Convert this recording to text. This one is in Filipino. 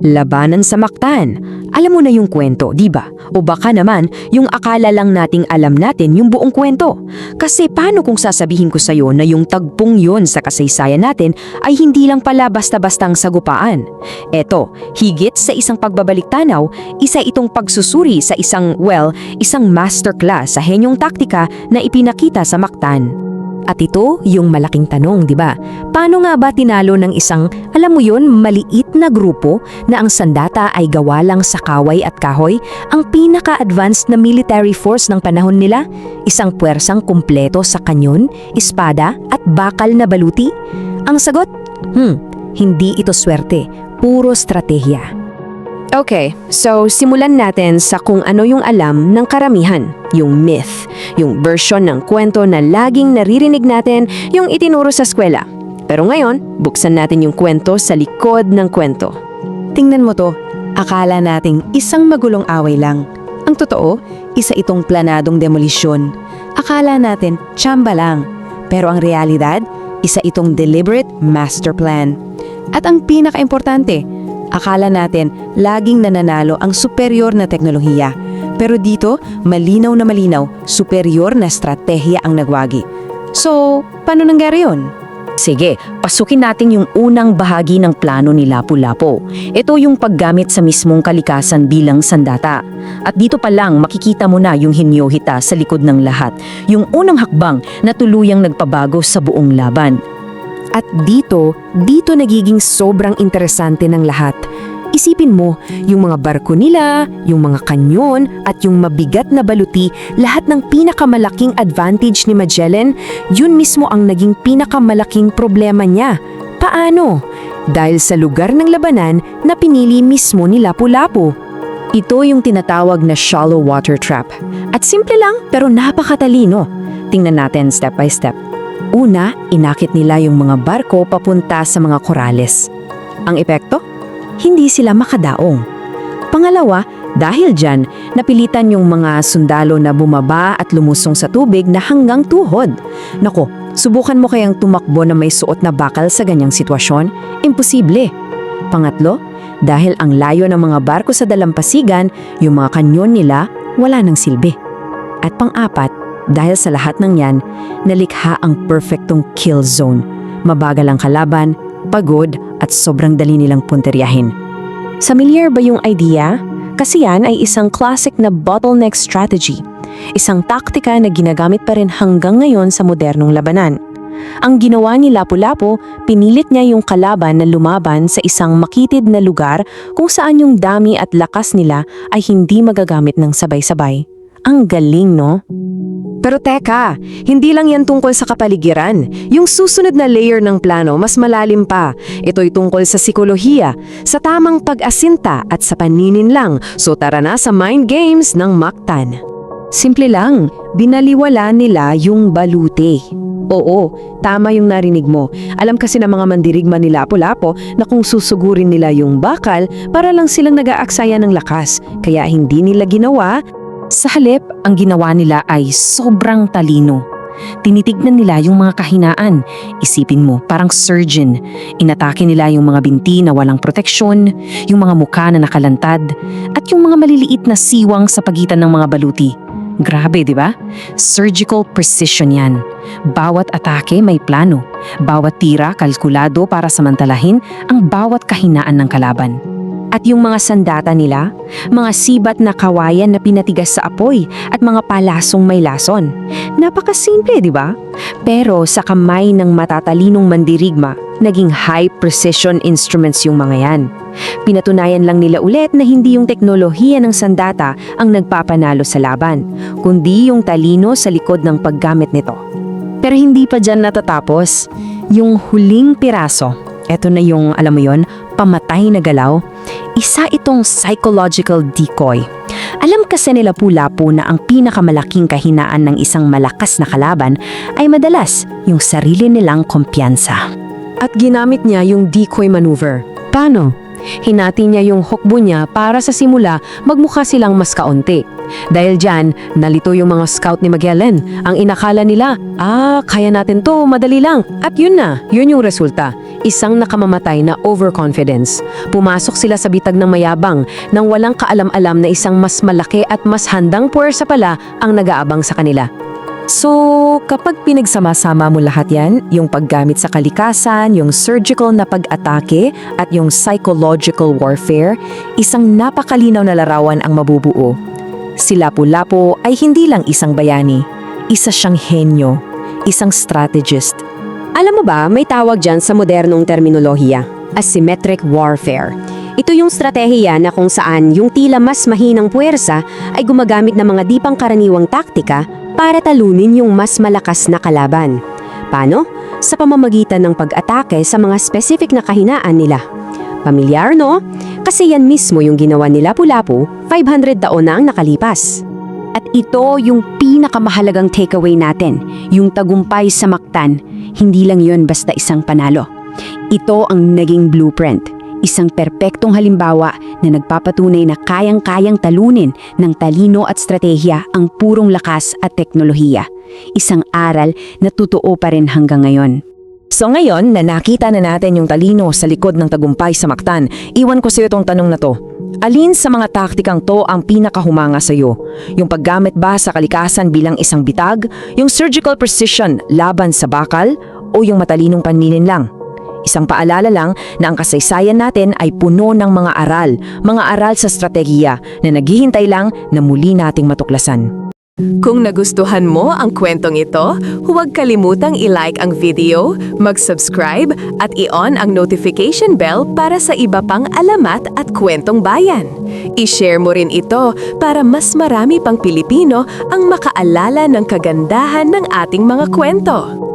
Labanan sa Mactan. Alam mo na yung kwento, di ba? O baka naman, yung akala lang nating alam natin yung buong kwento. Kasi paano kung sasabihin ko sa'yo na yung tagpong yun sa kasaysayan natin ay hindi lang pala basta-bastang sagupaan? Eto, higit sa isang pagbabalik-tanaw, isa itong pagsusuri sa isang masterclass sa henyong taktika na ipinakita sa Mactan. At ito yung malaking tanong, di ba? Paano nga ba tinalo ng isang, alam mo yun, maliit na grupo na ang sandata ay gawa lang sa kaway at kahoy, ang pinaka-advanced na military force ng panahon nila? Isang puwersang kumpleto sa kanyon, espada at bakal na baluti? Ang sagot? Hindi ito swerte, puro stratehiya. Okay, so simulan natin sa kung ano yung alam ng karamihan, yung myth, yung version ng kwento na laging naririnig natin yung itinuro sa eskwela. Pero ngayon, buksan natin yung kwento sa likod ng kwento. Tingnan mo to, akala nating isang magulong away lang. Ang totoo, isa itong planadong demolisyon. Akala natin, tsamba lang. Pero ang realidad, isa itong deliberate master plan. At ang pinaka-importante, akala natin laging nananalo ang superior na teknolohiya. Pero dito, malinaw na malinaw, superior na stratehiya ang nagwagi. So, paano nangyari yun? Sige, pasukin natin yung unang bahagi ng plano ni Lapu-Lapu. Ito yung paggamit sa mismong kalikasan bilang sandata. At dito pa lang makikita mo na yung hinyohita sa likod ng lahat. Yung unang hakbang na tuluyang nagpabago sa buong laban. At dito nagiging sobrang interesante ng lahat. Isipin mo, yung mga barko nila, yung mga kanyon, at yung mabigat na baluti, lahat ng pinakamalaking advantage ni Magellan, yun mismo ang naging pinakamalaking problema niya. Paano? Dahil sa lugar ng labanan na pinili mismo ni Lapu-Lapu. Ito yung tinatawag na shallow water trap. At simple lang pero napakatalino. Tingnan natin step by step. Una, inakit nila yung mga barko papunta sa mga korales. Ang epekto? Hindi sila makadaong. Pangalawa, dahil dyan, napilitan yung mga sundalo na bumaba at lumusong sa tubig na hanggang tuhod. Nako, subukan mo kayang tumakbo na may suot na bakal sa ganyang sitwasyon? Imposible. Pangatlo, dahil ang layo ng mga barko sa dalampasigan, yung mga kanyon nila wala ng silbi. At pang-apat, dahil sa lahat ng yan, nalikha ang perfectong kill zone. Mabagal ang kalaban, pagod at sobrang dali nilang punteryahin. Familiar ba yung idea? Kasi yan ay isang classic na bottleneck strategy. Isang taktika na ginagamit pa rin hanggang ngayon sa modernong labanan. Ang ginawa ni Lapu-Lapu, pinilit niya yung kalaban na lumaban sa isang makitid na lugar kung saan yung dami at lakas nila ay hindi magagamit ng sabay-sabay. Ang galing, no? Pero teka, hindi lang yan tungkol sa kapaligiran. Yung susunod na layer ng plano mas malalim pa. Ito'y tungkol sa psikolohiya, sa tamang pag-asinta at sa paninin lang. So tara na sa mind games ng Mactan. Simple lang, binaliwala nila yung baluti. Oo, tama yung narinig mo. Alam kasi ng mga mandirigma ni Lapu-Lapu na kung susugurin nila yung bakal, para lang silang nag-aaksaya ng lakas. Kaya hindi nila ginawa. Sa halip, ang ginawa nila ay sobrang talino. Tinitignan nila yung mga kahinaan. Isipin mo, parang surgeon. Inatake nila yung mga binti na walang proteksyon, yung mga mukha na nakalantad, at yung mga maliliit na siwang sa pagitan ng mga baluti. Grabe, di ba? Surgical precision yan. Bawat atake may plano. Bawat tira kalkulado para samantalahin ang bawat kahinaan ng kalaban. At yung mga sandata nila, mga sibat na kawayan na pinatigas sa apoy at mga palasong may lason. Napakasimple, di ba? Pero sa kamay ng matatalinong mandirigma, naging high precision instruments yung mga yan. Pinatunayan lang nila ulit na hindi yung teknolohiya ng sandata ang nagpapanalo sa laban, kundi yung talino sa likod ng paggamit nito. Pero hindi pa dyan natatapos. Yung huling piraso, eto na yung, alam mo yon, pamatay na galaw. Isa itong psychological decoy. Alam kasi nila Lapu-Lapu na ang pinakamalaking kahinaan ng isang malakas na kalaban ay madalas yung sarili nilang kumpiyansa. At ginamit niya yung decoy maneuver. Paano? Hinati niya yung hukbo niya para sa simula magmukha silang mas kaunti. Dahil dyan, nalito yung mga scout ni Magellan. Ang inakala nila, kaya natin to, madali lang. At yun yung resulta. Isang nakamamatay na overconfidence. Pumasok sila sa bitag ng mayabang nang walang kaalam-alam na isang mas malaki at mas handang puwersa pala ang nag-aabang sa kanila. So, kapag pinagsama-sama mo lahat yan, yung paggamit sa kalikasan, yung surgical na pag-atake, at yung psychological warfare, isang napakalinaw na larawan ang mabubuo. Si Lapu-Lapu ay hindi lang isang bayani, isa siyang henyo, isang strategist. Alam mo ba, may tawag dyan sa modernong terminolohiya, asymmetric warfare. Ito yung stratehiya na kung saan yung tila mas mahinang puwersa ay gumagamit ng mga di pangkaraniwang taktika para talunin yung mas malakas na kalaban. Paano? Sa pamamagitan ng pag-atake sa mga specific na kahinaan nila. Pamilyar, no? Kasi yan mismo yung ginawa ni Lapu-Lapu 500 taon na ang nakalipas. At ito yung pinakamahalagang takeaway natin, yung tagumpay sa Mactan. Hindi lang yun basta isang panalo. Ito ang naging blueprint, isang perpektong halimbawa na nagpapatunay na kayang-kayang talunin ng talino at stratehiya ang purong lakas at teknolohiya. Isang aral na totoo pa rin hanggang ngayon. So ngayon na nakita na natin yung talino sa likod ng tagumpay sa Mactan, iwan ko sa iyo itong tanong na to. Alin sa mga taktikang to ang pinakahumanga sa iyo? Yung paggamit ba sa kalikasan bilang isang bitag? Yung surgical precision laban sa bakal? O yung matalinong panlinin lang? Isang paalala lang na ang kasaysayan natin ay puno ng mga aral sa strategiya na naghihintay lang na muli nating matuklasan. Kung nagustuhan mo ang kwentong ito, huwag kalimutang i-like ang video, mag-subscribe at i-on ang notification bell para sa iba pang alamat at kwentong bayan. I-share mo rin ito para mas marami pang Pilipino ang makaalala ng kagandahan ng ating mga kwento.